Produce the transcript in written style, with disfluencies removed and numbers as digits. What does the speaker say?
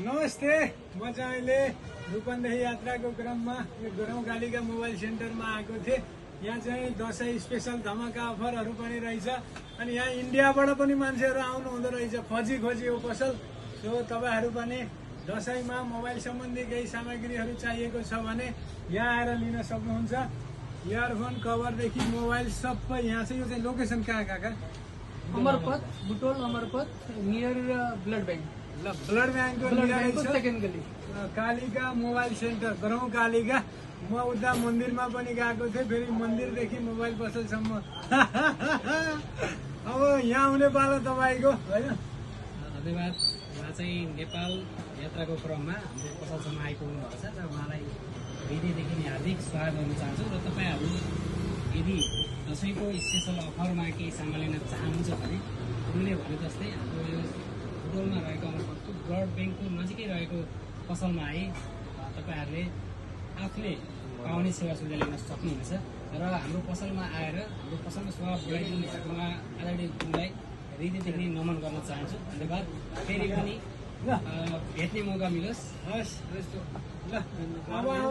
नमस्ते, म चाहिँ अहिले रूपन्देही यात्राको क्रममा यो गरौँकालीका मोबाइल सेन्टरमा आएको थिएँ। यहाँ चाहिँ दसैँ स्पेसल धमाका अफरहरू पनि रहेछ अनि यहाँ इन्डियाबाट पनि मान्छेहरू आउनु हुँदो रहेछ खोजी यो पसल। सो तपाईहरू पनि दसैँमा मोबाइल सम्बन्धी केही सामग्रीहरू चाहिएको छ भने यहाँ आएर लिन सक्नुहुन्छ। इयरफोन कभरदेखि मोबाइल सबै यहाँ छ। यो चाहिँ लोकेसन कहाँ काका? अमरपथ, बुटोल अमरपथ नियर ब्लड बैंक। ल ब्लड ब्याङ्कको सेकेन्ड गली कालिका मोबाइल सेन्टर गरौँकालीका। म उता मन्दिरमा पनि गएको थिएँ, फेरि मन्दिरदेखि मोबाइल पसलसम्म। अब यहाँ आउने पालो तपाईँको होइन। धन्यवाद। उहाँ चाहिँ नेपाल यात्राको क्रममा हाम्रो पसलसम्म आइपुग्नु भएको छ र उहाँलाई हृदयदेखि नै हार्दिक स्वागत गर्न चाहन्छु। र तपाईँहरू यदि दसैँको स्पेसल अफरमा केही सामान लिन चाहनुहुन्छ भने उनले भने जस्तै हाम्रो यो बुटोलमा रहेको अमरपथको ब्लड ब्याङ्कको नजिकै रहेको पसलमा आए तपाईँहरूले आफूले पाउने सेवा सुविधा लिन सक्नुहुन्छ। र हाम्रो पसलमा आएर हाम्रो पसलको स्वभाव बढाइदिनु भएको आदरणीय गुरुलाई हृदयदेखि नै नमन गर्न चाहन्छु। धन्यवाद। फेरि पनि भेट्ने मौका मिलोस्। हस्, ल अब